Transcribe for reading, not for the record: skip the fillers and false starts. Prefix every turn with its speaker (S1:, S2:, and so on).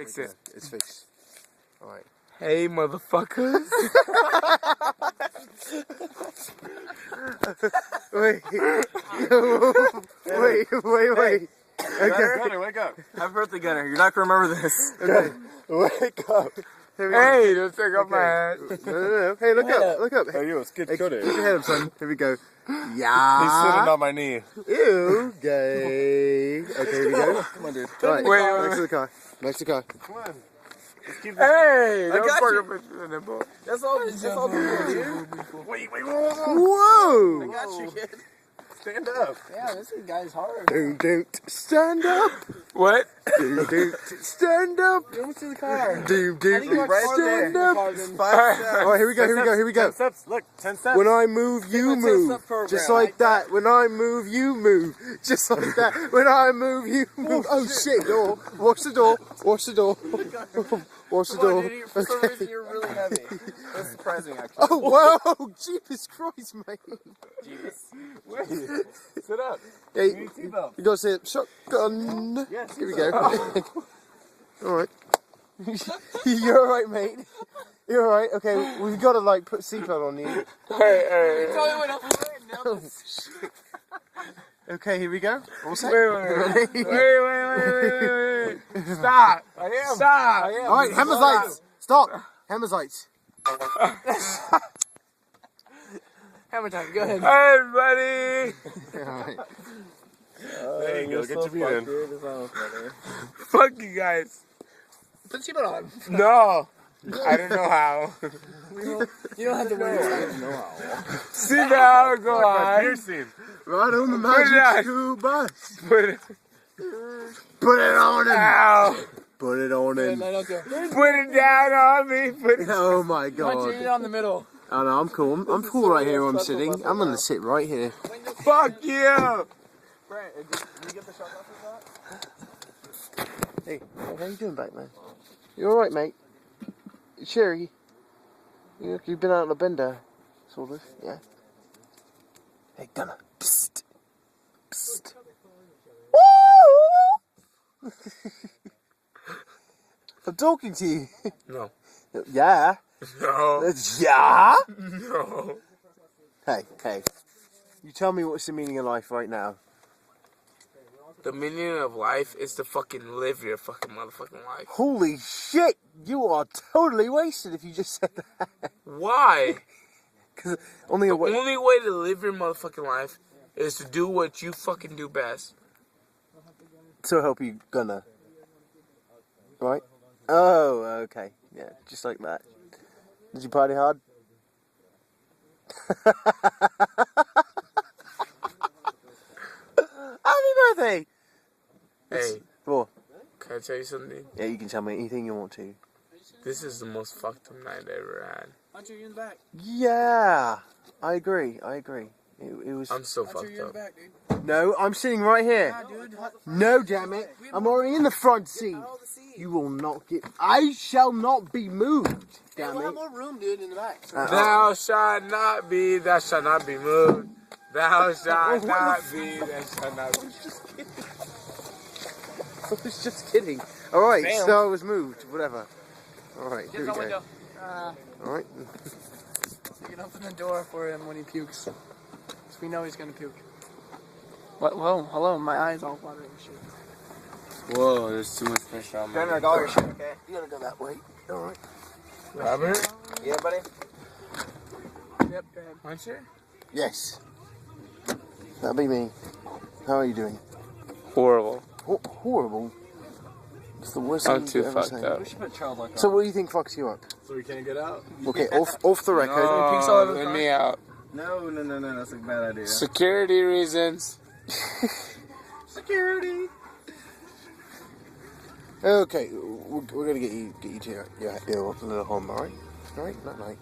S1: Fix it.
S2: It's fixed. Alright.
S1: Hey, motherfuckers.
S2: Wait. Wait. Okay.
S3: Gunner, wake up. Happy birthday, Gunner. You're not going to remember this.
S2: Okay. Wake up.
S1: Hey, don't take off my hat.
S2: No. Hey, look up.
S3: Hey, you, it's good
S2: Hey,
S3: Cody.
S2: keep your head up, son. Here we go. Yeah.
S3: He's sitting on my knee.
S2: Ew. Gay. Okay, here we go.
S3: Come on, dude.
S2: Alright,
S1: Wait.
S2: next to the car. Next to the car.
S3: Come on. Let's keep this.
S1: Hey, don't
S3: got
S1: fuck
S3: you.
S1: up with the nipple.
S3: That's all good, dude. Wait.
S2: Whoa.
S3: I got you, kid. Stand up.
S4: Yeah, this guy's hard.
S2: Don't stand up.
S1: What?
S2: Don't stand up.
S4: Let me see the car.
S2: Don't
S3: right
S2: stand
S3: there.
S2: up.
S3: 5 steps.
S2: Alright, here we go.
S3: 10 steps. Look, 10 steps.
S2: When I move, you
S4: my
S2: move.
S4: 10-step program.
S2: Just like that. When I move, you move. Just like that. When I move, you move. Oh shit, door. Watch the door. Watch the door. Watch the door.
S4: For some reason, you're really heavy. That's surprising, actually.
S2: Oh, whoa. Jesus Christ, mate.
S3: Sit up.
S2: Yeah,
S3: You need seatbelt.
S2: you gotta say it. Shotgun.
S3: Yes.
S2: Here we go. Alright. You're alright, mate. You're alright. Okay, we've got to, like, put seatbelt on you.
S1: Hey.
S2: Oh, shit. Okay, here we go. All set?
S1: Wait. Stop.
S3: I am.
S1: Stop.
S3: I am.
S2: Alright, Hammer's lights. Stop. Hammer's lights.
S4: Hammer time, go ahead.
S1: Hey, buddy.
S2: Alright.
S3: There you go. Get your feet in.
S1: Fuck you guys.
S4: Put the seatbelt on.
S1: No. I don't know how.
S4: You don't have to worry about it.
S1: See now, go
S3: My
S1: on.
S3: piercing.
S2: Right on the
S1: Put it
S2: magic
S1: on.
S2: school bus.
S1: Put it
S2: Put it on him.
S1: out.
S2: Put it on him.
S4: No, don't go.
S1: Put it down on me. Put it.
S2: Oh my
S4: Why don't you
S2: god.
S4: get on the middle?
S2: Oh no, I'm cool. I'm cool right here where I'm sitting. I'm gonna sit right here.
S1: Fuck you.
S4: Brent, did you get the shot off of that?
S2: Hey, how you doing back, man? You alright, mate? Sherry? You've been out on a bender, sort of, yeah? Hey, Gunner. Psst. Psst. Woo! I'm talking to you.
S1: No.
S2: Yeah.
S1: No.
S2: Yeah?
S1: No.
S2: Hey. You tell me what's the meaning of life right now.
S1: The meaning of life is to fucking live your fucking motherfucking life.
S2: Holy shit! You are totally wasted if you just said that.
S1: Why?
S2: Because only a
S1: The only way to live your motherfucking life is to do what you fucking do best.
S2: So help you, Gunner. Right? Oh, okay. Yeah, just like that. Did you party hard? Happy birthday!
S1: Hey,
S2: What?
S1: can I tell you something?
S2: Yeah, you can tell me anything you want to.
S1: This is the most fucked up night I ever had.
S4: Why don't you in the back?
S2: Yeah, I agree. It was.
S1: I'm so
S4: Why don't
S1: fucked
S4: you in the
S1: up.
S4: back, dude?
S2: No, I'm sitting right here.
S4: Yeah, dude.
S2: No, damn it! I'm already in the front seat.
S4: Out of the seat.
S2: You will not get. I shall not be moved. Damn
S4: We'll have
S2: it!
S4: more room, dude, in the back.
S1: Thou shalt not be, thou shalt not be moved. Thou shalt not be, thou shalt not be.
S2: I was just kidding. All right,
S4: Damn.
S2: so I was moved. Whatever. All right, here we
S4: Get the
S2: go.
S4: window.
S2: All right.
S4: You can open the door for him when he pukes. So we know he's gonna puke. What? Whoa, hello, my eyes all fluttering and shit.
S3: Whoa, there's too much pressure on
S4: Gunner, I got your shit, okay?
S2: You gotta go that way. All right.
S1: Robert?
S4: Yeah, buddy? Yep, go ahead.
S1: Aren't you?
S2: Yes. That'll be me. How are you doing?
S1: Horrible.
S2: Horrible. It's the worst
S1: I'm
S2: thing
S1: too
S2: you could ever
S1: fucked
S2: say.
S1: up.
S3: We should put childlike
S2: So what do you think fucks you up?
S3: so we can't get out?
S2: Okay, off the record.
S1: Oh, let me out.
S3: No, that's a bad idea.
S1: Security reasons.
S3: Security.
S2: Okay, we're gonna get you to your little home, all right? All right, night night.